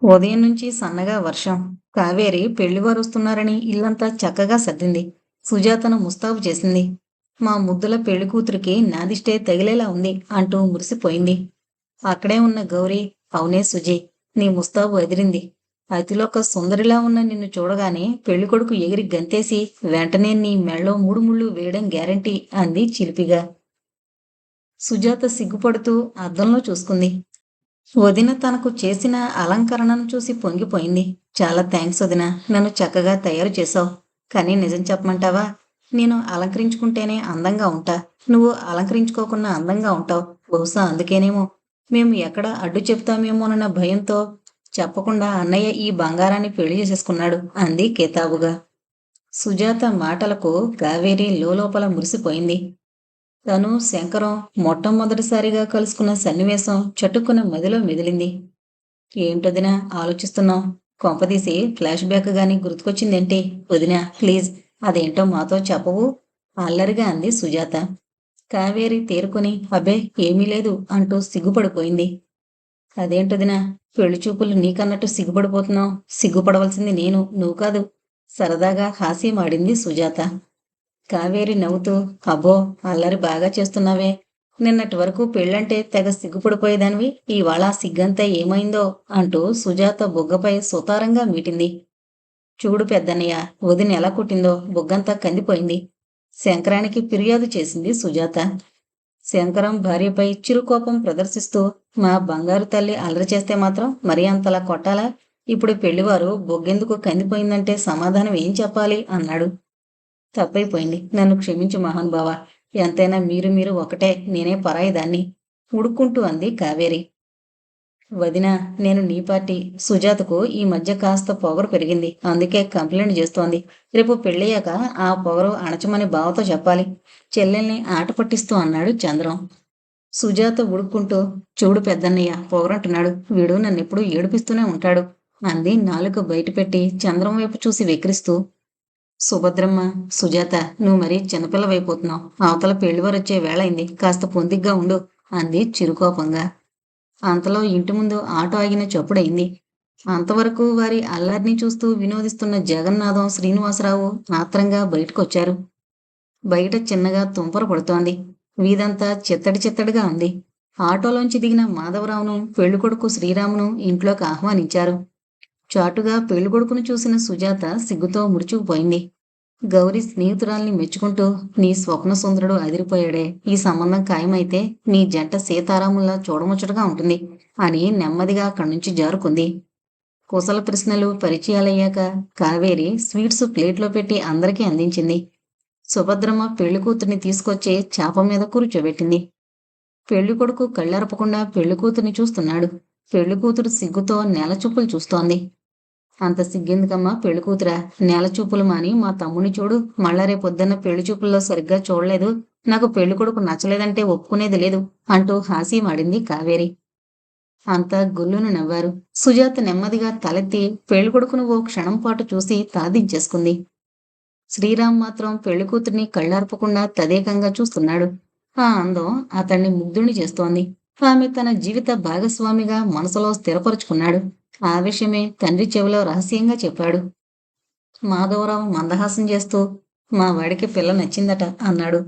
ఉదయం నుంచి సన్నగా వర్షం. కావేరి పెళ్లివారు వస్తున్నారని ఇల్లంతా చక్కగా సర్దింది. సుజాతను ముస్తాబు చేసింది. మా ముద్దుల పెళ్లి కూతురికి నాదిష్టే తగిలేలా ఉంది అంటూ మురిసిపోయింది. అక్కడే ఉన్న గౌరీ, అవునే సుజీ, నీ ముస్తాబు అదిరింది. అతిలోక సుందరిలా ఉన్న నిన్ను చూడగానే పెళ్ళికొడుకు ఎగిరి గంతేసి వెంటనే నీ మెళ్ళో మూడు ముళ్ళు వేయడం గ్యారంటీ అంది చిలిపిగా. సుజాత సిగ్గుపడుతూ అద్దంలో చూసుకుంది. వదిన తనకు చేసిన అలంకరణను చూసి పొంగిపోయింది. చాలా థ్యాంక్స్ వదిన. నన్ను చక్కగా తయారు చేశావు. కానీ నిజం చెప్పమంటావా? నేను అలంకరించుకుంటేనే అందంగా ఉంటా. నువ్వు అలంకరించుకోకుండా అందంగా ఉంటావు. బహుశా అందుకేనేమో మేము ఎక్కడ అడ్డు చెప్తామేమోనన్న భయంతో చెప్పకుండా అన్నయ్య ఈ బంగారాన్ని పెళ్లి చేసేసుకున్నాడు అంది కేతాబుగా. సుజాత మాటలకు కావేరి లోలోపల మురిసిపోయింది. తను శంకరం మొట్టమొదటిసారిగా కలుసుకున్న సన్నివేశం చటుక్కున మదిలో మెదిలింది. ఏంటొదినా ఆలోచిస్తున్నావు? కొంపదీసి ఫ్లాష్ బ్యాక్ గాని గుర్తుకొచ్చిందేంటి? వదినా ప్లీజ్, అదేంటో మాతో చెప్పవు? అల్లరిగా అంది సుజాత. కావేరి తేరుకొని అబ్బే ఏమీ లేదు అంటూ సిగ్గుపడిపోయింది. అదేంటొదినా పెళ్లి చూపులు నీకన్నట్టు సిగ్గుపడిపోతున్నావు? సిగ్గుపడవలసింది నేను, నువ్వు కాదు. సరదాగా హాస్యమాడింది సుజాత. కావేరి నవ్వుతూ అబ్బో, అల్లరి బాగా చేస్తున్నావే. నిన్నటి వరకు పెళ్ళంటే తెగ సిగ్గుపడిపోయేదానివి, ఇవాళ ఆ సిగ్గంతా ఏమైందో అంటూ సుజాత బుగ్గపై సుతారంగా మీటింది. చూడు పెద్దన్నయ్య, వదిన ఎలా కుట్టిందో బుగ్గంతా కందిపోయింది. శంకరానికి ఫిర్యాదు చేసింది సుజాత. శంకరం భార్యపై చిరుకోపం ప్రదర్శిస్తూ మా బంగారు తల్లి అల్లరి చేస్తే మాత్రం మరీ అంతలా కొట్టాలా? ఇప్పుడు పెళ్లివారు బొగ్గెందుకు కందిపోయిందంటే సమాధానం ఏం చెప్పాలి అన్నాడు. తప్పైపోయింది. నన్ను క్షమించు మహానుభావ. ఎంతైనా మీరు మీరు ఒకటే, నేనే పరాయిదాన్ని ఉడుక్కుంటూ అంది కావేరి. వదినా, నేను నీ పార్టీ. సుజాతకు ఈ మధ్య కాస్త పొగరు పెరిగింది. అందుకే కంప్లైంట్ చేస్తోంది. రేపు పెళ్ళయ్యాక ఆ పొగరు అణచమని బావతో చెప్పాలి. చెల్లెల్ని ఆట పట్టిస్తూ అన్నాడు చంద్రం. సుజాత ఉడుక్కుంటూ చూడు పెద్దన్నయ్య పొగరంటున్నాడు. వీడు నన్నెప్పుడూ ఏడిపిస్తూనే ఉంటాడు అంది నాలుక బయటపెట్టి చంద్రం వైపు చూసి వెక్కిరిస్తూ. సుభద్రమ్మ, సుజాత, నువ్వు మరీ చిన్నపిల్లవైపోతున్నావు. అవతల పెళ్లివారొచ్చే వేళయింది. కాస్త పొందిగ్గా ఉండు అంది చిరుకోపంగా. అంతలో ఇంటి ముందు ఆటో ఆగిన చప్పుడయింది. అంతవరకు వారి అల్లరిని చూస్తూ వినోదిస్తున్న జగన్నాథం, శ్రీనివాసరావు ఆత్రంగా బయటకొచ్చారు. బయట చిన్నగా తుంపర పడుతోంది. వీధంతా చిత్తడి చిత్తడిగా ఉంది. ఆటోలోంచి దిగిన మాధవరావును, పెళ్ళికొడుకు శ్రీరామును ఇంట్లోకి ఆహ్వానించారు. చాటుగా పెళ్ళికొడుకును చూసిన సుజాత సిగ్గుతో ముడుచుకుపోయింది. గౌరి స్నేహితురాల్ని మెచ్చుకుంటూ నీ స్వప్న సుందరుడు అదిరిపోయాడే, ఈ సంబంధం ఖాయమైతే నీ జంట సీతారాముల్లా చూడముచ్చటగా ఉంటుంది అని నెమ్మదిగా అక్కడి నుంచి జారుకుంది. కుశల ప్రశ్నలు పరిచయాలయ్యాక కావేరి స్వీట్స్ ప్లేట్లో పెట్టి అందరికీ అందించింది. సుభద్రమ్మ పెళ్లి కూతుర్ని తీసుకొచ్చి చాప మీద కూర్చోబెట్టింది. పెళ్లి కొడుకు కళ్ళెరపకుండా పెళ్లి కూతుర్ని చూస్తున్నాడు. పెళ్లి కూతురు సిగ్గుతో నేలచూపులు చూస్తోంది. అంత సిగ్గెందుకమ్మా పెళ్ళికూతురా, నేల చూపులు మాని మా తమ్ముని చూడు. మళ్ళా రేపొద్దున్న పెళ్లి చూపుల్లో సరిగ్గా చూడలేదు, నాకు పెళ్ళికొడుకు నచ్చలేదంటే ఒప్పుకునేది లేదు అంటూ హాస్యమాడింది కావేరి. అంతా గొల్లున నవ్వారు. సుజాత నెమ్మదిగా తలెత్తి పెళ్ళికొడుకును ఓ క్షణం పాటు చూసి తలదించేసుకుంది. శ్రీరామ్ మాత్రం పెళ్లికూతుర్ని కళ్ళార్పకుండా తదేకంగా చూస్తున్నాడు. ఆ అందం అతన్ని ముగ్ధుణ్ణి చేస్తోంది. ఆమె తన జీవిత భాగస్వామిగా మనసులో స్థిరపరుచుకున్నాడు. ఆ విషయమే తండ్రి చెవిలో రహస్యంగా చెప్పాడు. మాధవరావు మందహాసం చేస్తూ మా వాడికి పిల్ల నచ్చిందట అన్నాడు.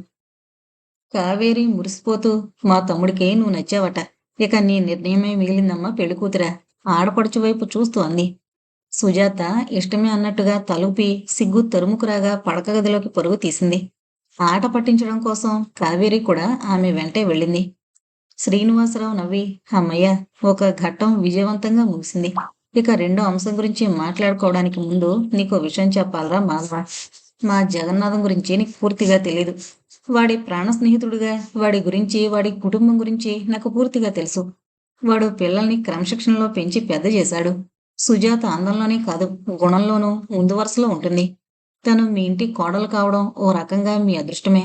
కావేరి మురిసిపోతూ మా తమ్ముడికే నువ్వు నచ్చావట. ఇక నీ నిర్ణయమే మిగిలిందమ్మా పెళ్ళికూతురా ఆడపడుచు వైపు చూస్తూ అంది. సుజాత ఇష్టమే అన్నట్టుగా తలూపి సిగ్గు తరుముకురాగా పడక గదిలోకి పరుగు తీసింది. ఆట పట్టించడం కోసం కావేరి కూడా ఆమె వెంటే వెళ్ళింది. శ్రీనివాసరావు నవ్వి అమ్మయ్య, ఒక ఘట్టం విజయవంతంగా ముగిసింది. ఇక రెండో అంశం గురించి మాట్లాడుకోవడానికి ముందు నీకో విషయం చెప్పాలరా మాధవ. మా జగన్నాథం గురించి నీకు పూర్తిగా తెలీదు. వాడి ప్రాణ స్నేహితుడుగా వాడి గురించి, వాడి కుటుంబం గురించి నాకు పూర్తిగా తెలుసు. వాడు పిల్లల్ని క్రమశిక్షణలో పెంచి పెద్ద చేశాడు. సుజాత అందంలోనే కాదు, గుణంలోనూ ముందు వరుసలో ఉంటుంది. తను మీ ఇంటి కోడలు కావడం ఓ రకంగా మీ అదృష్టమే.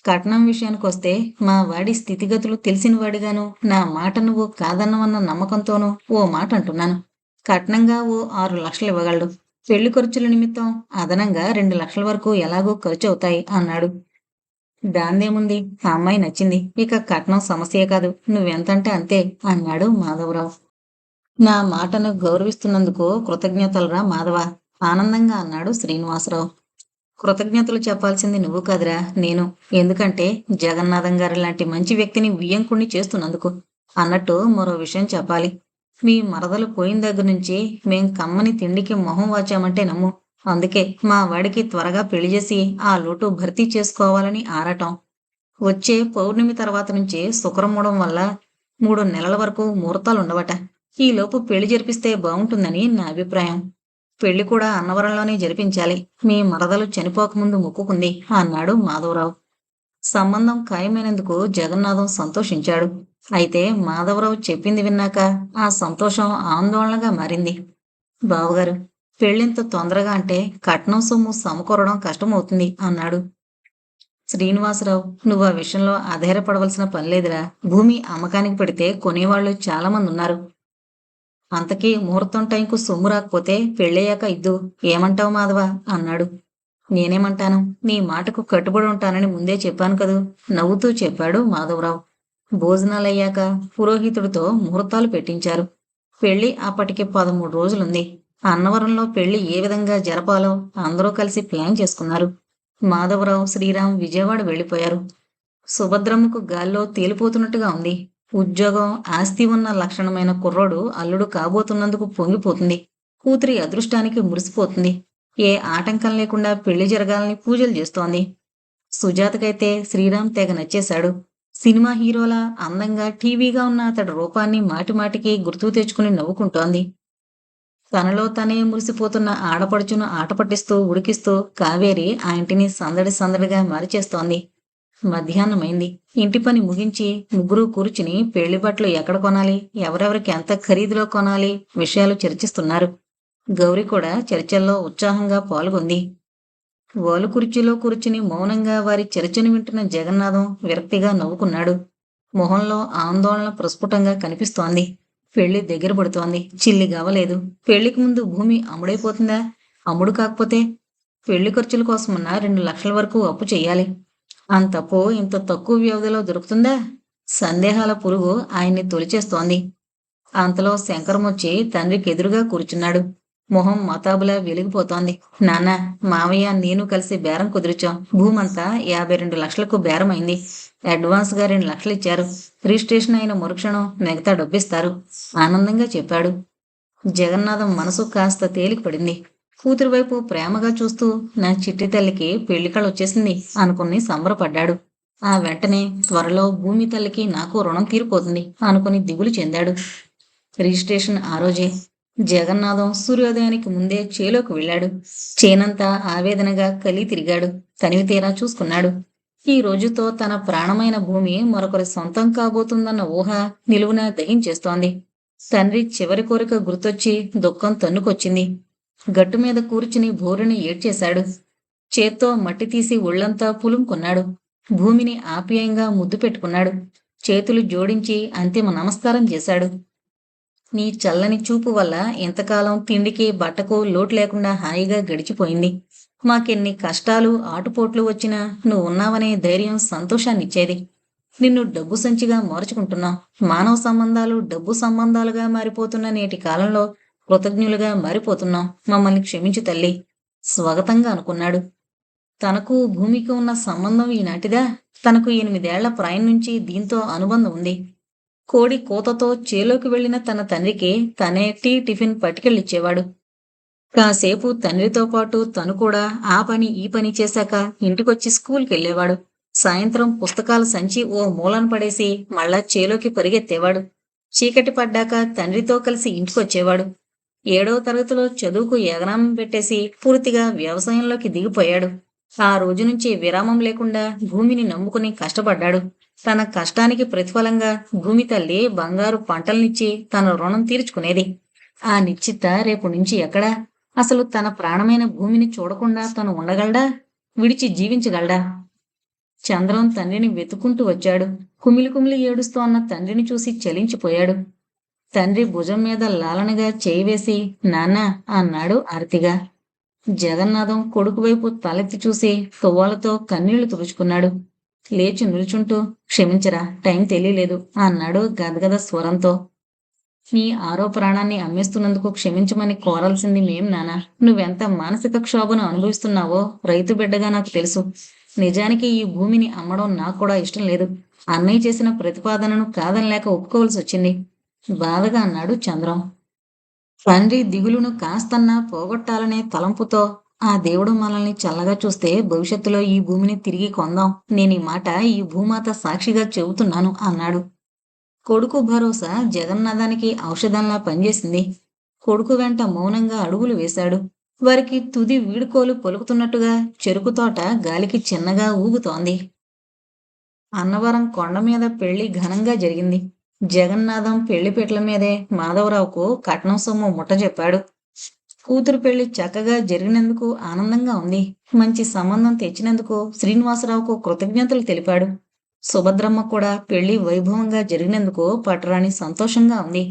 కట్నం విషయానికొస్తే మా వాడి స్థితిగతులు తెలిసిన వాడిగాను నా మాట నువ్వు కాదన్నవన్న నమ్మకంతోనూ ఓ మాట అంటున్నాను. కట్నంగా ఓ 6 లక్షలు ఇవ్వగలడు. పెళ్లి ఖర్చుల నిమిత్తం అదనంగా 2 లక్షల వరకు ఎలాగో ఖర్చు అవుతాయి అన్నాడు. దాందేముంది, ఆ అమ్మాయి నచ్చింది. ఇక కట్నం సమస్యే కాదు. నువ్వెంతంటే అంతే అన్నాడు మాధవరావు. నా మాటను గౌరవిస్తున్నందుకు కృతజ్ఞతలురా మాధవ, ఆనందంగా అన్నాడు శ్రీనివాసరావు. కృతజ్ఞతలు చెప్పాల్సింది నువ్వు కాదురా, నేను. ఎందుకంటే జగన్నాథం గారి లాంటి మంచి వ్యక్తిని వియ్యంకుణ్ణి చేస్తున్నందుకు. అన్నట్టు మరో విషయం చెప్పాలి. మీ మరదలు పోయిన దగ్గర నుంచి మేం కమ్మని తిండికి మొహం వాచామంటే నమ్ము. అందుకే మా వాడికి త్వరగా పెళ్లి చేసి ఆ లోటు భర్తీ చేసుకోవాలని ఆరాటం. వచ్చే పౌర్ణమి తర్వాత నుంచే శుక్రమూఢం వల్ల 3 నెలల వరకు ముహూర్తాలుండవట. ఈలోపు పెళ్లి జరిపిస్తే బావుంటుందని నా అభిప్రాయం. పెళ్లి కూడా అన్నవరంలోనే జరిపించాలి. మీ మరదలు చనిపోకముందు మొక్కుకుంది అన్నాడు మాధవరావు. సంబంధం ఖాయమైనందుకు జగన్నాథం సంతోషించాడు. అయితే మాధవరావు చెప్పింది విన్నాక ఆ సంతోషం ఆందోళనగా మారింది. బావగారు, పెళ్ళింత తొందరగా అంటే కట్నం సొమ్ము సమకూరడం కష్టమవుతుంది అన్నాడు. శ్రీనివాసరావు, నువ్వు ఆ విషయంలో అధైర్యపడవలసిన పనిలేదురా. భూమి అమ్మకానికి పెడితే కొనేవాళ్లు చాలా మంది ఉన్నారు. అంతకీ ముహూర్తం టైంకు సొమ్ము రాకపోతే పెళ్ళయ్యాక ఇద్దు. ఏమంటావు మాధవ అన్నాడు. నేనేమంటాను, నీ మాటకు కట్టుబడి ఉంటానని ముందే చెప్పాను కదూ, నవ్వుతూ చెప్పాడు మాధవరావు. భోజనాలయ్యాక పురోహితుడితో ముహూర్తాలు పెట్టించారు. పెళ్లి అప్పటికి 13 రోజులుంది. అన్నవరంలో పెళ్లి ఏ విధంగా జరపాలో అందరూ కలిసి ప్లాన్ చేసుకున్నారు. మాధవరావు, శ్రీరాం విజయవాడ వెళ్లిపోయారు. సుభద్రమ్మకు గాల్లో తేలిపోతున్నట్టుగా ఉంది. ఉద్యోగం, ఆస్తి ఉన్న లక్షణమైన కుర్రోడు అల్లుడు కాబోతున్నందుకు పొంగిపోతుంది. కూతురి అదృష్టానికి మురిసిపోతుంది. ఏ ఆటంకం లేకుండా పెళ్లి జరగాలని పూజలు చేస్తోంది. సుజాతకైతే శ్రీరామ్ తెగ నచ్చేశాడు. సినిమా హీరోలా అందంగా టీవీగా ఉన్న అతడి రూపాన్ని మాటిమాటికి గుర్తుకు తెచ్చుకుని నవ్వుకుంటోంది. తనలో తనే మురిసిపోతున్న ఆడపడుచును ఆట పట్టిస్తూ ఉడికిస్తూ కావేరి ఆ ఇంటిని సందడి సందడిగా మార్చేస్తోంది. మధ్యాహ్నమైంది. ఇంటి పని ముగించి ముగ్గురు కూర్చుని పెళ్లి బట్టలు ఎక్కడ కొనాలి, ఎవరెవరికి ఎంత ఖరీదులో కొనాలి విషయాలు చర్చిస్తున్నారు. గౌరి కూడా చర్చల్లో ఉత్సాహంగా పాల్గొంది. వాలు కుర్చీలో కూర్చుని మౌనంగా వారి చర్చను వింటున్న జగన్నాథం విరక్తిగా నవ్వుకున్నాడు. మొహంలో ఆందోళన ప్రస్ఫుటంగా కనిపిస్తోంది. పెళ్లి దగ్గర పడుతోంది. చిల్లి గవ్వలేదు. పెళ్లికి ముందు భూమి అమ్ముడైపోతుందా? అమ్ముడు కాకపోతే పెళ్లి ఖర్చుల కోసమన్నా 2 లక్షల వరకు అప్పు చెయ్యాలి. అంతపో ఇంత తక్కువ వ్యవధిలో దొరుకుతుందా? సందేహాల పురుగు ఆయన్ని తొలిచేస్తోంది. అంతలో శంకరమొచ్చి తండ్రికి ఎదురుగా కూర్చున్నాడు. మొహం మతాబులా వెలిగిపోతోంది. నాన్న, మావయ్య నేను కలిసి బేరం కుదిరిచాం. భూమంతా 52 లక్షలకు బేరమైంది. అడ్వాన్స్ గా 2 లక్షలు ఇచ్చారు. రిజిస్ట్రేషన్ అయిన మరుక్షణం మిగతా డబ్బిస్తారు ఆనందంగా చెప్పాడు. జగన్నాథం మనసు కాస్త తేలిక పడింది. కూతురు వైపు ప్రేమగా చూస్తూ నా చిట్టి తల్లికి పెళ్లి కళ వచ్చేసింది అనుకుని సంబరపడ్డాడు. ఆ వెంటనే త్వరలో భూమి తల్లికి నాకు రుణం తీరిపోతుంది అనుకుని దిగులు చెందాడు. రిజిస్ట్రేషన్ ఆ రోజే. జగన్నాథం సూర్యోదయానికి ముందే చేలోకి వెళ్ళాడు. చేనంతా ఆవేదనగా కలి తిరిగాడు. తనివి తీరా చూసుకున్నాడు. ఈ రోజుతో తన ప్రాణమైన భూమి మరొకరి సొంతం కాబోతుందన్న ఊహ నిలువున దహించేస్తోంది. తండ్రి చివరి కోరిక గుర్తొచ్చి దుఃఖం తన్నుకొచ్చింది. గట్టు మీద కూర్చుని భోరుని ఏడ్చేశాడు. చేత్తో మట్టి తీసి ఒళ్లంతా పులుముకున్నాడు. భూమిని ఆప్యాయంగా ముద్దు పెట్టుకున్నాడు. చేతులు జోడించి అంతిమ నమస్కారం చేశాడు. నీ చల్లని చూపు వల్ల ఇంతకాలం తిండికి బట్టకు లోటు లేకుండా హాయిగా గడిచిపోయింది. మాకెన్ని కష్టాలు ఆటుపోట్లు వచ్చినా నువ్వు ఉన్నావనే ధైర్యం సంతోషాన్నిచ్చేది. నిన్ను డబ్బు సంచిగా మార్చుకుంటున్నాం. మానవ సంబంధాలు డబ్బు సంబంధాలుగా మారిపోతున్న నేటి కాలంలో కృతజ్ఞులుగా మారిపోతున్నాం. మమ్మల్ని క్షమించు తల్లి, స్వాగతంగా అనుకున్నాడు. తనకు భూమికి ఉన్న సంబంధం ఈనాటిదా? తనకు 8 ఏళ్ల ప్రాయం నుంచి దీంతో అనుబంధం ఉంది. కోడి కూతతో చేలోకి వెళ్లిన తన తండ్రికి తనే టిఫిన్ పట్టుకెళ్ళిచ్చేవాడు. కాసేపు తండ్రితో పాటు తను కూడా ఆ పని ఈ పని చేశాక ఇంటికొచ్చి స్కూల్కి వెళ్ళేవాడు. సాయంత్రం పుస్తకాల సంచి ఓ మూలన పడేసి మళ్ళా చేలోకి పరిగెత్తేవాడు. చీకటి పడ్డాక తండ్రితో కలిసి ఇంటికొచ్చేవాడు. 7వ తరగతిలో చదువుకు ఎగనామం పెట్టేసి పూర్తిగా వ్యవసాయంలోకి దిగిపోయాడు. ఆ రోజు నుంచి విరామం లేకుండా భూమిని నమ్ముకుని కష్టపడ్డాడు. తన కష్టానికి ప్రతిఫలంగా భూమి తల్లి బంగారు పంటల్నిచ్చి తన రుణం తీర్చుకునేది. ఆ నిశ్చిత రేపు నుంచి ఎక్కడా? అసలు తన ప్రాణమైన భూమిని చూడకుండా తను ఉండగలడా? విడిచి జీవించగలడా? చంద్రం తండ్రిని వెతుకుంటూ వచ్చాడు. కుమిలి కుమిలి ఏడుస్తోన్న తండ్రిని చూసి చలించిపోయాడు. తండ్రి భుజం మీద లాలనగా చేయి వేసి నాన్నా అన్నాడు ఆర్తిగా. జగన్నాథం కొడుకు వైపు తలెత్తి చూసి తువ్వాలతో కన్నీళ్లు తుడుచుకున్నాడు. లేచి నిల్చుంటూ క్షమించరా, టైం తెలియలేదు అన్నాడు గదగద స్వరంతో. నీ ఆరో ప్రాణాన్ని అమ్మేస్తున్నందుకు క్షమించమని కోరాల్సింది మేం నానా. నువ్వెంత మానసిక క్షోభను అనుభవిస్తున్నావో రైతు బిడ్డగా నాకు తెలుసు. నిజానికి ఈ భూమిని అమ్మడం నాకు కూడా ఇష్టం లేదు. అన్నయ్య చేసిన ప్రతిపాదనను కాదనలేక ఒప్పుకోవలసి వచ్చింది. బాధగా అన్నాడు చంద్రం. తండ్రి దిగులును కాస్తన్నా పోగొట్టాలనే తలంపుతో ఆ దేవుడు మనల్ని చల్లగా చూస్తే భవిష్యత్తులో ఈ భూమిని తిరిగి కొందాం. నేనీ మాట ఈ భూమాత సాక్షిగా చెబుతున్నాను అన్నాడు. కొడుకు భరోసా జగన్నాథానికి ఔషధంలా పనిచేసింది. కొడుకు వెంట మౌనంగా అడుగులు వేశాడు. వారికి తుది వీడుకోలు పలుకుతున్నట్టుగా చెరుకు తోట గాలికి చిన్నగా ఊగుతోంది. అన్నవరం కొండ మీద పెళ్లి ఘనంగా జరిగింది. జగన్నాథం పెళ్లిపీటల మీదే మాధవరావుకు కట్నం సొమ్ము ముట్టజెప్పాడు. కూతురు పెళ్లి చక్కగా జరిగినందుకు ఆనందంగా ఉంది. మంచి సంబంధం తెచ్చినందుకు శ్రీనివాసరావుకు కృతజ్ఞతలు తెలిపాడు. సుభద్రమ్మ కూడా పెళ్లి వైభవంగా జరిగినందుకు పట్టరాని సంతోషంగా ఉంది.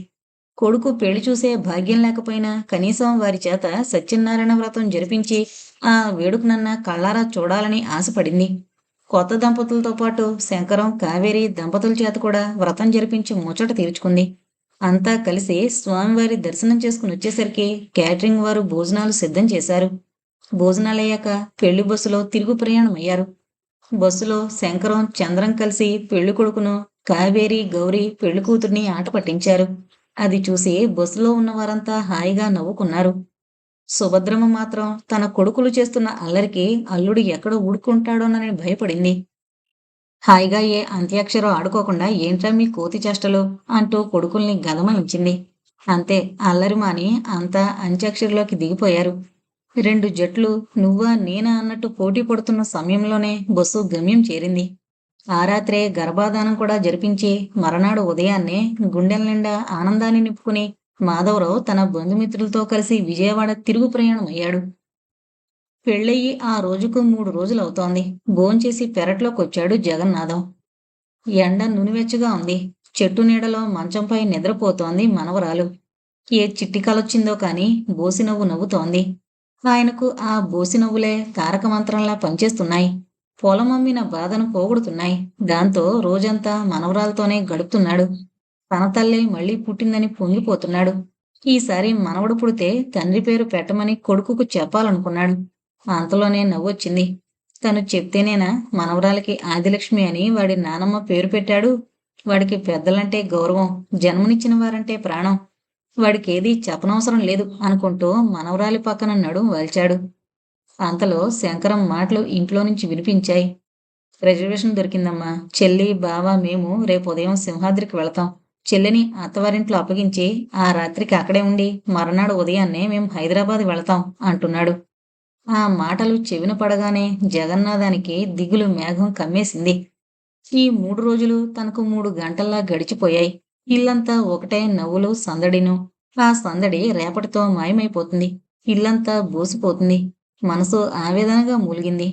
కొడుకు పెళ్లి చూసే భాగ్యం లేకపోయినా కనీసం వారి చేత సత్యనారాయణ వ్రతం జరిపించి ఆ వేడుకనన్నా కళ్ళారా చూడాలని ఆశపడింది. కొత్త దంపతులతో పాటు శంకరం, కావేరి దంపతుల చేత కూడా వ్రతం జరిపించి ముచ్చట తీర్చుకుంది. అంతా కలిసి స్వామివారి దర్శనం చేసుకుని వచ్చేసరికి క్యాటరింగ్ వారు భోజనాలు సిద్ధం చేశారు. భోజనాలయ్యాక పెళ్లి బస్సులో తిరుగు ప్రయాణం అయ్యారు. బస్సులో శంకరం, చంద్రం కలిసి పెళ్లి కొడుకును, కావేరి, గౌరీ పెళ్లి కూతుర్ని ఆట పట్టించారు. అది చూసి బస్సులో ఉన్న వారంతా హాయిగా నవ్వుకున్నారు. సుభద్రమ్మ మాత్రం తన కొడుకులు చేస్తున్న అల్లరికి అల్లుడు ఎక్కడ ఊడుకుంటాడోనని భయపడింది. హాయిగా ఏ అంత్యాక్షరం ఆడుకోకుండా ఏంట్రా మీ కోతి చేష్టలు అంటూ కొడుకుల్ని గదమాయించింది. అంతే, అల్లరి మాని అంతా అంత్యాక్షరిలోకి దిగిపోయారు. రెండు జట్లు నువ్వా నేనా అన్నట్టు పోటీ పడుతున్న సమయంలోనే బస్సు గమ్యం చేరింది. ఆ రాత్రే గర్భాధానం కూడా జరిపించి మరనాడు ఉదయాన్నే గుండెల నిండా ఆనందాన్ని నింపుకుని మాధవరావు తన బంధుమిత్రులతో కలిసి విజయవాడ తిరుగు ప్రయాణం అయ్యాడు. పెళ్ళయి ఆ రోజుకు 3 రోజులవుతోంది. భోంచేసి పెరట్లోకొచ్చాడు జగన్నాథం. ఎండ నునివెచ్చగా ఉంది. చెట్టు నీడలో మంచంపై నిద్రపోతోంది మనవరాలు. ఏ చిట్టి కలొచ్చిందో కాని బోసినవ్వు నవ్వుతోంది. ఆయనకు ఆ బోసినవ్వులే తారక మంత్రంలా పనిచేస్తున్నాయి. పొలమమ్మిన బాధను పోగొడుతున్నాయి. దాంతో రోజంతా మనవరాలతోనే గడుపుతున్నాడు. తన తల్లే మళ్ళీ పుట్టిందని పొంగిపోతున్నాడు. ఈసారి మనవడు పుడితే తండ్రి పేరు పెట్టమని కొడుకుకు చెప్పాలనుకున్నాడు. అంతలోనే నవ్వొచ్చింది. తను చెప్తేనేనా మనవరాలకి ఆదిలక్ష్మి అని వాడి నానమ్మ పేరు పెట్టాడు. వాడికి పెద్దలంటే గౌరవం, జన్మనిచ్చిన వారంటే ప్రాణం. వాడికేదీ చెప్పనవసరం లేదు అనుకుంటూ మనవరాలి పక్కన నడుం వాల్చాడు. అంతలో శంకరం మాటలు ఇంట్లో నుంచి వినిపించాయి. రిజర్వేషన్ దొరికిందమ్మా. చెల్లి, బావ, మేము రేపు ఉదయం సింహాద్రికి వెళతాం. చెల్లిని అత్తవారింట్లో అప్పగించి ఆ రాత్రికి అక్కడే ఉండి మర్నాడు ఉదయాన్నే మేం హైదరాబాద్ వెళతాం అంటున్నాడు. ఆ మాటలు చెవిన పడగానే జగన్నాథానికి దిగులు మేఘం కమ్మేసింది. ఈ 3 రోజులు తనకు 3 గంటల్లా గడిచిపోయాయి. ఇల్లంతా ఒకటే నవ్వులు, సందడిను. ఆ సందడి రేపటితో మాయమైపోతుంది. ఇల్లంతా బోసిపోతుంది. మనసు ఆవేదనగా మూలిగింది.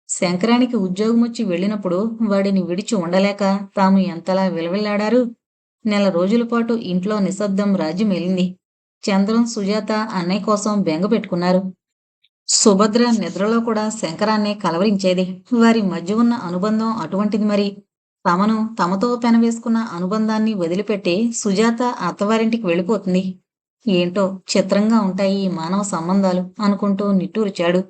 శంకరానికి ఉద్యోగమొచ్చి వెళ్ళినప్పుడు వాడిని విడిచి ఉండలేక తాము ఎంతలా విలవిల్లాడారు. నెల రోజుల పాటు ఇంట్లో నిశ్శబ్దం రాజ్యమేలింది. చంద్రం, సుజాత అన్నయ్య కోసం బెంగ పెట్టుకున్నారు. సుభద్ర నిద్రలో కూడా శంకరాన్ని కలవరించేది. వారి మధ్య ఉన్న అనుబంధం అటువంటిది మరి. తమతో పెనవేసుకున్న అనుబంధాన్ని వదిలిపెట్టి సుజాత అత్తవారింటికి వెళ్ళిపోతుంది. ఏంటో చిత్రంగా ఉంటాయి ఈ మానవ సంబంధాలు అనుకుంటూ నిట్టూర్చాడు.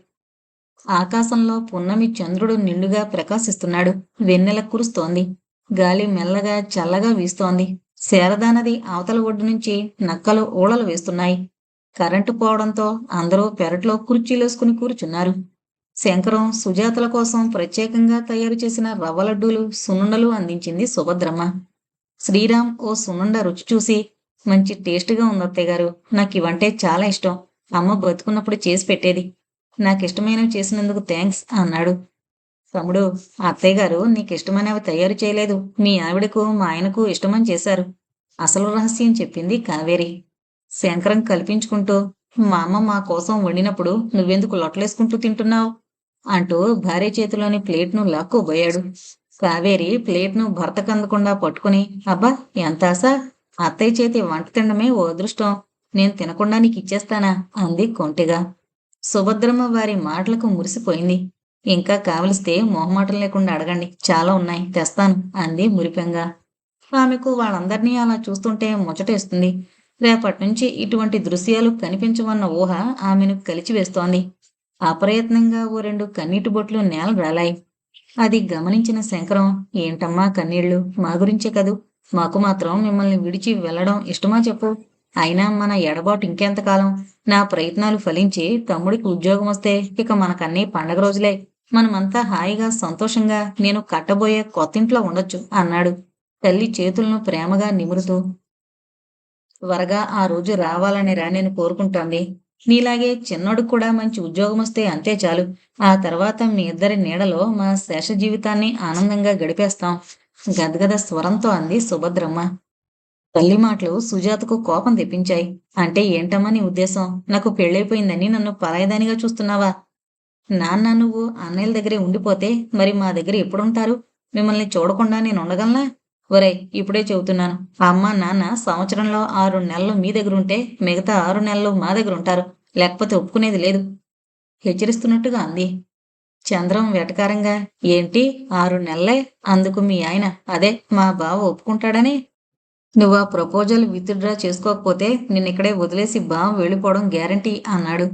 ఆకాశంలో పున్నమి చంద్రుడు నిండుగా ప్రకాశిస్తున్నాడు. వెన్నెల కురుస్తోంది. గాలి మెల్లగా చల్లగా వీస్తోంది. శారదా నది అవతల ఒడ్డు నుంచి నక్కలు ఊళలు వేస్తున్నాయి. కరెంటు పోవడంతో అందరూ పెరట్లో కుర్చీలేసుకుని కూర్చున్నారు. శంకరం, సుజాతల కోసం ప్రత్యేకంగా తయారు చేసిన రవ్వ లడ్డూలు, సున్నుండలు అందించింది సుభద్రమ్మ. శ్రీరామ్ ఓ సున్నుండ రుచి చూసి, మంచి టేస్ట్గా ఉంది అత్తయ్యగారు. నాకు ఇవంటే చాలా ఇష్టం. అమ్మ బతుకున్నప్పుడు చేసి పెట్టేది. నాకిష్టమైనవి చేసినందుకు థ్యాంక్స్ అన్నాడు. తమ్ముడు, అత్తయ్యగారు నీకిష్టమైనవి తయారు చేయలేదు. మీ ఆవిడకు మా ఆయనకు ఇష్టమని చేశారు. అసలు రహస్యం చెప్పింది కావేరి. శంకరం కల్పించుకుంటూ, మా అమ్మ మా కోసం వండినప్పుడు నువ్వెందుకు లొట్టలేసుకుంటూ తింటున్నావు అంటూ భార్య చేతిలోని ప్లేట్ను లాక్కోబోయాడు. కావేరి ప్లేట్ను భర్తకు అందకుండా పట్టుకుని, అబ్బా ఎంత ఆశ! అత్తయ్య చేతి వంట తినడమే ఓ అదృష్టం. నేను తినకుండా నీకు ఇచ్చేస్తానా అంది కొంటెగా. సుభద్రమ్మ వారి మాటలకు మురిసిపోయింది. ఇంకా కావలిస్తే మొహమాటం లేకుండా అడగండి, చాలా ఉన్నాయి, తెస్తాను అంది మురిపెంగా. ఆమెకు వాళ్ళందర్నీ అలా చూస్తుంటే ముచ్చటేస్తుంది. రేపట్నుంచి ఇటువంటి దృశ్యాలు కనిపించవన్న ఊహ ఆమెను కలిచివేస్తోంది. అప్రయత్నంగా ఓ 2 కన్నీటి బొట్లు నేలకు రాలాయి. అది గమనించిన శంకరం, ఏంటమ్మా కన్నీళ్ళు? మా గురించే కదూ! మాకు మాత్రం మిమ్మల్ని విడిచి వెళ్ళడం ఇష్టమా చెప్పు? అయినా మన ఎడబాటు ఇంకెంతకాలం? నా ప్రయత్నాలు ఫలించి తమ్ముడికి ఉద్యోగమొస్తే ఇక మనకన్నీ పండగ రోజులే. మనమంతా హాయిగా, సంతోషంగా నేను కట్టబోయే కొత్తింట్లో ఉండొచ్చు అన్నాడు. తల్లి చేతులను ప్రేమగా నిమురుతూ. త్వరగా ఆ రోజు రావాలనిరా నేను కోరుకుంటోంది. నీలాగే చిన్నోడికి కూడా మంచి ఉద్యోగమొస్తే అంతే చాలు. ఆ తర్వాత మీ ఇద్దరి నీడలో మా శేష జీవితాన్ని ఆనందంగా గడిపేస్తాం. గద్గద స్వరంతో అంది సుభద్రమ్మ. తల్లి మాటలు సుజాతకు కోపం తెప్పించాయి. అంటే ఏంటమ్మా నీ ఉద్దేశం? నాకు పెళ్ళైపోయిందని నన్ను పరాయిదానిగా చూస్తున్నావా? నాన్న నువ్వు అన్నయ్యల దగ్గరే ఉండిపోతే మరి మా దగ్గర ఎప్పుడుంటారు? మిమ్మల్ని చూడకుండా నేనుండగలనా? ఒరేయ్! ఇప్పుడే చెబుతున్నాను. అమ్మ, నాన్న సంవత్సరంలో 6 నెలలు మీ దగ్గరుంటే మిగతా 6 నెలలు మా దగ్గరుంటారు. లేకపోతే ఒప్పుకునేది లేదు. హెచ్చరిస్తున్నట్టుగా అంది. చంద్రం వెటకారంగా, ఏంటి 6 నెలలే? అందుకు మీ ఆయన, అదే మా బావ ఒప్పుకుంటాడని? నువ్వా ప్రపోజల్ విత్‌డ్రా చేసుకోకపోతే నిన్నిక్కడే వదిలేసి బావ వెళ్ళిపోవడం గ్యారంటీ అన్నాడు.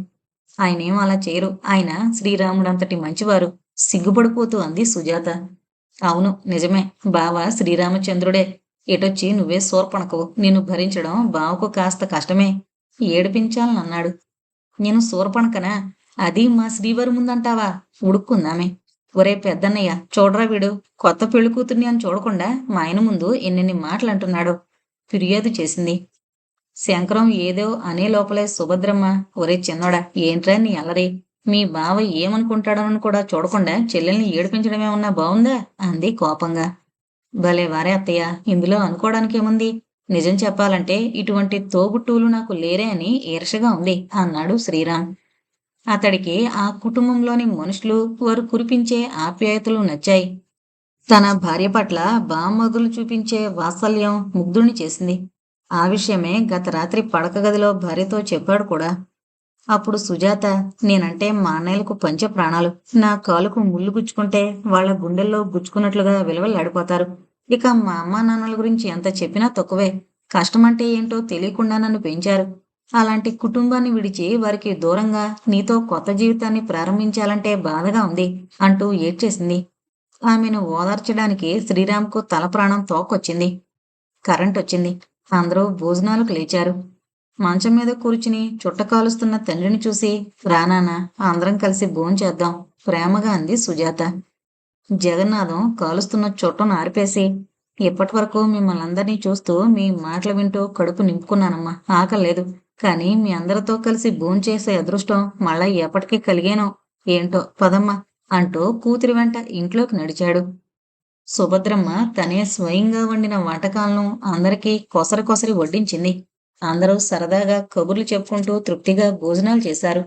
ఆయనేం అలా చేయరు. ఆయన శ్రీరాముడంతటి మంచివారు. సిగ్గుపడిపోతూ అంది సుజాత. అవును నిజమే. బావ శ్రీరామచంద్రుడే. ఎటొచ్చి నువ్వే శూర్పణఖవు. నిన్ను భరించడం బావకు కాస్త కష్టమే. ఏడిపించాలనన్నాడు. నేను శూర్పణఖనా? అది మా శ్రీవారి ముందంటావా? ఉడుక్కుందామె. ఒరేయ్ పెద్దన్నయ్య, చూడరా వీడు కొత్త పెళ్లి కూతుర్ని అని చూడకుండా మా ఆయన ముందు ఎన్నెన్ని మాటలంటున్నాడో ఫిర్యాదు చేసింది. శంకరం ఏదో అనే లోపలే సుభద్రమ్మ, ఒరేయ్ చిన్నోడా, ఏంట్రా నీ అల్లరి? మీ బావ ఏమనుకుంటాడోనని కూడా చూడకుండా చెల్లెల్ని ఏడిపించడమేమన్నా బావుందా? అంది కోపంగా. భలే వారే అత్తయ్య, ఇందులో అనుకోవడానికేముంది? నిజం చెప్పాలంటే ఇటువంటి తోబుట్టువులు నాకు లేరే అని ఈర్ష్యగా ఉంది అన్నాడు శ్రీరామ్. అతడికి ఆ కుటుంబంలోని మనుషులు, వారు కురిపించే ఆప్యాయతలు నచ్చాయి. తన భార్య పట్ల బామ్మర్దులు చూపించే వాత్సల్యం ముగ్ధుణ్ణి చేసింది. ఆ విషయమే గత రాత్రి పడక గదిలో భార్యతో చెప్పాడు కూడా. అప్పుడు సుజాత, నేనంటే మా అన్నయ్యలకు పంచ ప్రాణాలు. నా కాలుకు ముళ్ళు గుచ్చుకుంటే వాళ్ళ గుండెల్లో గుచ్చుకున్నట్లుగా విలవెల్లాడిపోతారు. ఇక మా అమ్మా నాన్నల గురించి ఎంత చెప్పినా తక్కువే. కష్టమంటే ఏంటో తెలియకుండా నన్ను పెంచారు. అలాంటి కుటుంబాన్ని విడిచి వారికి దూరంగా నీతో కొత్త జీవితాన్ని ప్రారంభించాలంటే బాధగా ఉంది అంటూ ఏడ్చేసింది. ఆమెను ఓదార్చడానికి శ్రీరామ్‌కు తల ప్రాణం తోక్కొచ్చింది. కరెంటొచ్చింది. అందరూ భోజనాలకు లేచారు. మంచం మీద కూర్చుని చుట్ట కాలుస్తున్న తండ్రిని చూసి, రా నాన్నా, అందరం కలిసి భోంచేద్దాం ప్రేమగా అంది సుజాత. జగన్నాథం కాలుస్తున్న చుట్టను ఆర్పేసి, ఇప్పటివరకు మిమ్మల్నందరినీ చూస్తూ మీ మాటలు వింటూ కడుపు నింపుకున్నానమ్మా, ఆకల్లేదు. కానీ మీ అందరితో కలిసి భోంచేసే అదృష్టం మళ్ళా ఎప్పటికి కలిగేనో ఏంటో పదమ్మా అంటూ కూతురి వెంట ఇంట్లోకి నడిచాడు. సుభద్రమ్మ తనే స్వయంగా వండిన వంటకాలను అందరికీ కొసరి కొసరి వడ్డించింది. అందరూ సరదాగా కబుర్లు చెప్పుకుంటూ తృప్తిగా భోజనాలు చేశారు.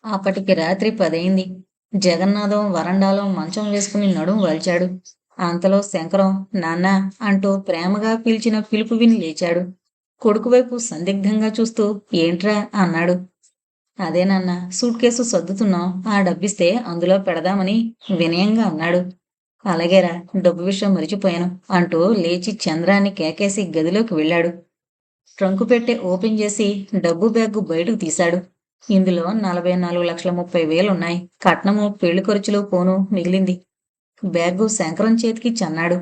అప్పటికి రాత్రి 10 అయింది. జగన్నాథం వరండాలో మంచం వేసుకుని నడుం వాల్చాడు. అంతలో శంకరం, నాన్నా అంటూ ప్రేమగా పిలిచిన పిలుపు విని లేచాడు. కొడుకు వైపు సందిగ్ధంగా చూస్తూ, ఏంట్రా అన్నాడు. అదే నాన్నా, సూట్ కేసు సర్దుతున్నాం. ఆ డబ్బిస్తే అందులో పెడదామని వినయంగా అన్నాడు. అలాగేరా, డబ్బు విషయం మరిచిపోయాను అంటూ లేచి చంద్రాన్ని కేకేసి గదిలోకి వెళ్ళాడు. ట్రంకు పెట్టె ఓపెన్ చేసి డబ్బు బ్యాగు బయటకు తీశాడు. ఇందులో 44,30,000 కట్నము, పెళ్లి ఖర్చులు పోను మిగిలింది. బ్యాగు శంకరం చేతికి చన్నాడు.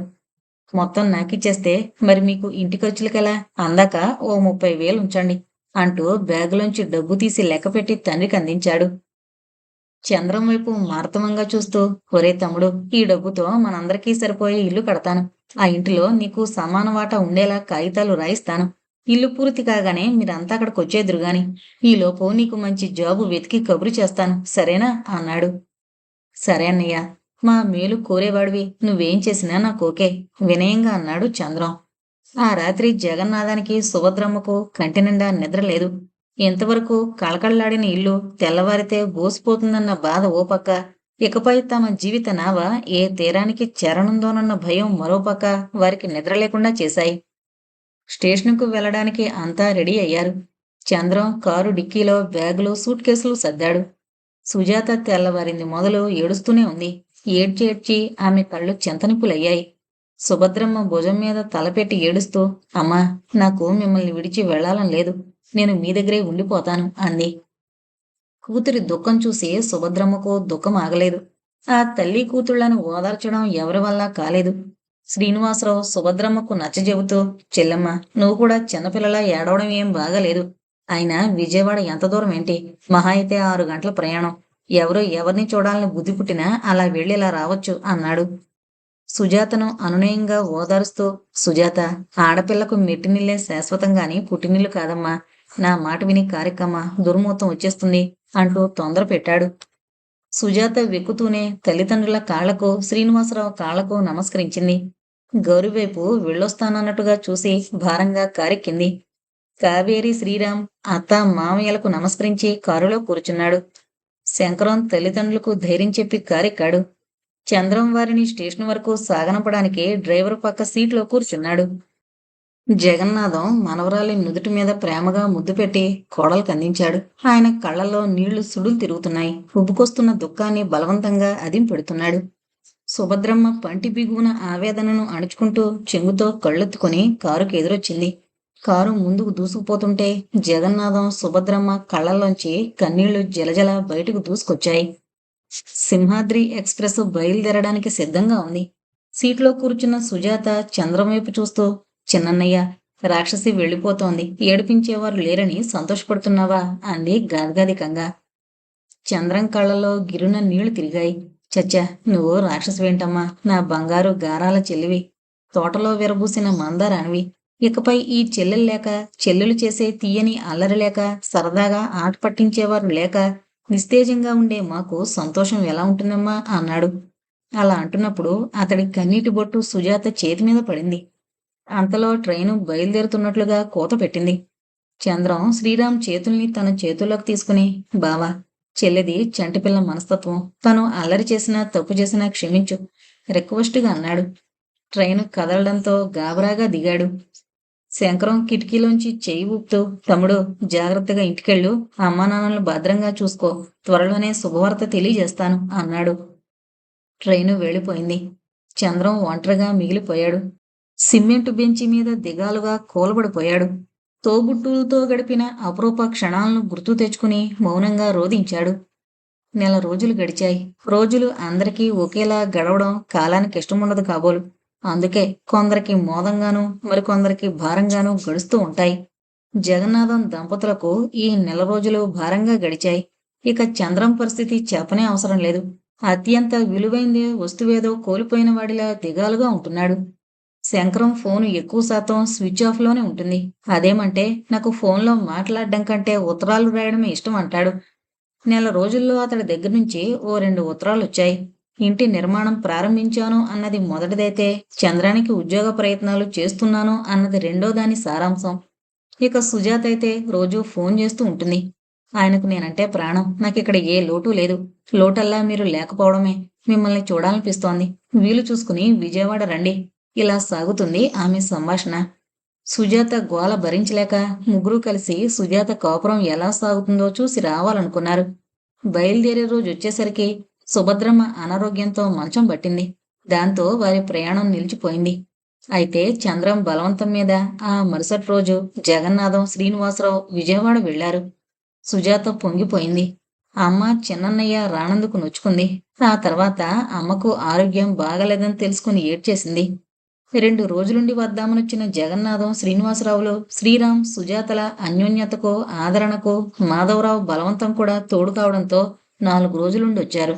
మొత్తం నాకిచ్చేస్తే మరి మీకు ఇంటి ఖర్చులకెలా? అందాక ఓ 30,000 ఉంచండి అంటూ బ్యాగులోంచి డబ్బు తీసి లెక్కపెట్టి తండ్రికి అందించాడు. చంద్రం వైపు మార్తవంగా చూస్తూ, ఒరే తమ్ముడు, ఈ డబ్బుతో మనందరికీ సరిపోయే ఇల్లు కడతాను. ఆ ఇంటిలో నీకు సమాన వాటా ఉండేలా కాగితాలు రాయిస్తాను. ఇల్లు పూర్తి కాగానే మీరంతా అక్కడికొచ్చేద్దురుగాని. ఈలోపు నీకు మంచి జాబు వెతికి కబురు చేస్తాను, సరేనా అన్నాడు. సరే అన్నయ్య, మా మేలు కోరేవాడివి, నువ్వేం చేసినా నాకోకే వినయంగా అన్నాడు చంద్రం. ఆ రాత్రి జగన్నాథానికి సుభద్రమ్మకు కంటినిండా నిద్రలేదు. ఇంతవరకు కళకళలాడిన ఇల్లు తెల్లవారితే బోసిపోతుందన్న బాధ ఓ పక్క, ఇకపై తమ జీవిత నావ ఏ తీరానికి చేరనుందోనన్న భయం మరోపక్క వారికి నిద్ర లేకుండా చేశాయి. స్టేషన్‌కు వెళ్ళడానికి అంతా రెడీ అయ్యారు. చంద్రం కారు డిక్కీలో బ్యాగులు, సూట్ కేసులు సర్దాడు. సుజాత తెల్లవారింది మొదలు ఏడుస్తూనే ఉంది. ఏడ్చి ఏడ్చి ఆమె కళ్ళు చింతనిప్పులయ్యాయి. సుభద్రమ్మ భుజం మీద తలపెట్టి ఏడుస్తూ, అమ్మా, నాకు మిమ్మల్ని విడిచి వెళ్ళాలని లేదు. నేను మీ దగ్గరే ఉండిపోతాను అంది. కూతురి దుఃఖం చూసి సుభద్రమ్మకు దుఃఖం ఆగలేదు. ఆ తల్లి కూతుళ్లను ఓదార్చడం ఎవరి వల్ల కాలేదు. శ్రీనివాసరావు సుభద్రమ్మకు నచ్చజెబుతూ, చెల్లెమ్మ, నువ్వు కూడా చిన్నపిల్లలా ఏడవడం ఏం బాగాలేదు. అయినా విజయవాడ ఎంత దూరం ఏంటి? మహా అయితే 6 గంటల ప్రయాణం. ఎవరు ఎవరిని చూడాలని బుద్ధి పుట్టినా అలా వెళ్ళి ఇలా రావచ్చు అన్నాడు. సుజాతను అనునయంగా ఓదారుస్తూ, సుజాత, ఆడపిల్లకు మెట్టినిల్లే శాశ్వతం గాని పుట్టినిల్లు కాదమ్మా. నా మాట విని కారెక్కమ్మ, దుర్మూతం వచ్చేస్తుంది అంటూ తొందర పెట్టాడు. సుజాత వెక్కుతూనే తల్లిదండ్రుల కాళ్లకు, శ్రీనివాసరావు కాళ్లకు నమస్కరించింది. గౌరివైపు వెళ్ళొస్తానన్నట్టుగా చూసి భారంగా కారెక్కింది. కావేరి, శ్రీరామ్ అత్త మామయ్యలకు నమస్కరించి కారులో కూర్చున్నాడు. శంకరం తల్లిదండ్రులకు ధైర్యం చెప్పి కారెక్కాడు. చంద్రం వారిని స్టేషన్ వరకు సాగనంపడానికి డ్రైవర్ పక్క సీట్లో కూర్చున్నాడు. జగన్నాథం మనవరాలి నుదుటి మీద ప్రేమగా ముద్దు పెట్టి కోడలకు అందించాడు. ఆయన కళ్ళల్లో నీళ్లు సుడులు తిరుగుతున్నాయి. ఉబ్బుకొస్తున్న దుఃఖాన్ని బలవంతంగా అదింపెడుతున్నాడు. సుభద్రమ్మ పంటి బిగువున ఆవేదనను అణుచుకుంటూ చెంగుతో కళ్ళెత్తుకుని కారుకు ఎదురొచ్చింది. కారు ముందుకు దూసుకుపోతుంటే జగన్నాథం, సుభద్రమ్మ కళ్ళల్లోంచి కన్నీళ్లు జలజల బయటకు దూసుకొచ్చాయి. సింహాద్రి ఎక్స్ప్రెస్ బయలుదేరడానికి సిద్ధంగా ఉంది. సీట్లో కూర్చున్న సుజాత చంద్రం వైపు చూస్తూ, చిన్నన్నయ్య, రాక్షసి వెళ్ళిపోతోంది, ఏడిపించేవారు లేరని సంతోషపడుతున్నావా అంది గాద్గాదికంగా. చంద్రం కళ్ళలో గిరున నీళ్లు తిరిగాయి. చచ్చా, నువ్వు రాక్షసివేంటమ్మా, నా బంగారు గారాల చెల్లివి, తోటలో విరబూసిన మందారానివి. ఇకపై ఈ చెల్లెలు లేక, చెల్లెలు చేసే తీయని అల్లరి లేక, సరదాగా ఆట పట్టించేవారు లేక నిస్తేజంగా ఉండే మాకు సంతోషం ఎలా ఉంటుందమ్మా అన్నాడు. అలా అంటున్నప్పుడు అతడి కన్నీటి బొట్టు సుజాత చేతి మీద పడింది. అంతలో ట్రైను బయలుదేరుతున్నట్లుగా కూత పెట్టింది. చంద్రం శ్రీరామ్ చేతుల్ని తన చేతుల్లోకి తీసుకుని, బావా, చెల్లిది చంటిపిల్ల మనస్తత్వం, తను అల్లరి చేసినా తప్పు చేసినా క్షమించు రిక్వెస్ట్గా అన్నాడు. ట్రైను కదలడంతో గాబరాగా దిగాడు. శంకరం కిటికీలోంచి చెయ్యి ఊపుతూ, తమ్ముడు, జాగ్రత్తగా ఇంటికెళ్ళు, అమ్మా నాన్నలు భద్రంగా చూసుకో, త్వరలోనే శుభవార్త తెలియజేస్తాను అన్నాడు. ట్రైను వెళ్ళిపోయింది. చంద్రం ఒంటరిగా మిగిలిపోయాడు. సిమెంటు బెంచి మీద దిగాలుగా కూలబడిపోయాడు. తోబుట్టువులతో గడిపిన అపురూప క్షణాలను గుర్తు తెచ్చుకుని మౌనంగా రోదించాడు. నెల రోజులు గడిచాయి. రోజులు అందరికీ ఒకేలా గడవడం కాలానికి ఇష్టముండదు కాబోలు. అందుకే కొందరికి మోదంగానూ మరికొందరికి భారంగానూ గడుస్తూ ఉంటాయి. జగన్నాథం దంపతులకు ఈ నెల రోజులు భారంగా గడిచాయి. ఇక చంద్రం పరిస్థితి చెప్పనే అవసరం లేదు. అత్యంత విలువైందే వస్తువేదో కోల్పోయిన వాడిలా దిగాలుగా ఉంటున్నాడు. శంకరం ఫోను ఎక్కువ శాతం స్విచ్ ఆఫ్ లోనే ఉంటుంది. అదేమంటే నాకు ఫోన్లో మాట్లాడడం కంటే ఉత్తరాలు రాయడమే ఇష్టం అంటాడు. నెల రోజుల్లో అతడి దగ్గర నుంచి ఓ 2 ఉత్తరాలు వచ్చాయి. ఇంటి నిర్మాణం ప్రారంభించాను అన్నది మొదటిదైతే, చంద్రానికి ఉద్యోగ ప్రయత్నాలు చేస్తున్నాను అన్నది రెండో దాని సారాంశం. ఇక సుజాత అయితే రోజూ ఫోన్ చేస్తూ ఉంటుంది. ఆయనకు నేనంటే ప్రాణం, నాకిక్కడ ఏ లోటు లేదు. లోటల్లా మీరు లేకపోవడమే. మిమ్మల్ని చూడాలనిపిస్తోంది. వీలు చూసుకుని విజయవాడ రండి. ఇలా సాగుతుంది ఆమె సంభాషణ. సుజాత గోల భరించలేక ముగ్గురు కలిసి సుజాత కాపురం ఎలా సాగుతుందో చూసి రావాలనుకున్నారు. బయలుదేరే రోజు వచ్చేసరికి సుభద్రమ్మ అనారోగ్యంతో మంచం పట్టింది. దాంతో వారి ప్రయాణం నిలిచిపోయింది. అయితే చంద్రం బలవంతం మీద ఆ మరుసటి రోజు జగన్నాథం, శ్రీనివాసరావు విజయవాడ వెళ్లారు. సుజాత పొంగిపోయింది. అమ్మ, చిన్నన్నయ్య రానందుకు నొచ్చుకుంది. ఆ తర్వాత అమ్మకు ఆరోగ్యం బాగలేదని తెలుసుకుని ఏడ్చేసింది. 2 రోజులుండి వద్దామనొచ్చిన జగన్నాథం, శ్రీనివాసరావులు, శ్రీరామ్, సుజాతల అన్యోన్యతకు, ఆదరణకు మాధవరావు బలవంతం కూడా తోడు కావడంతో 4 రోజులుండి వచ్చారు.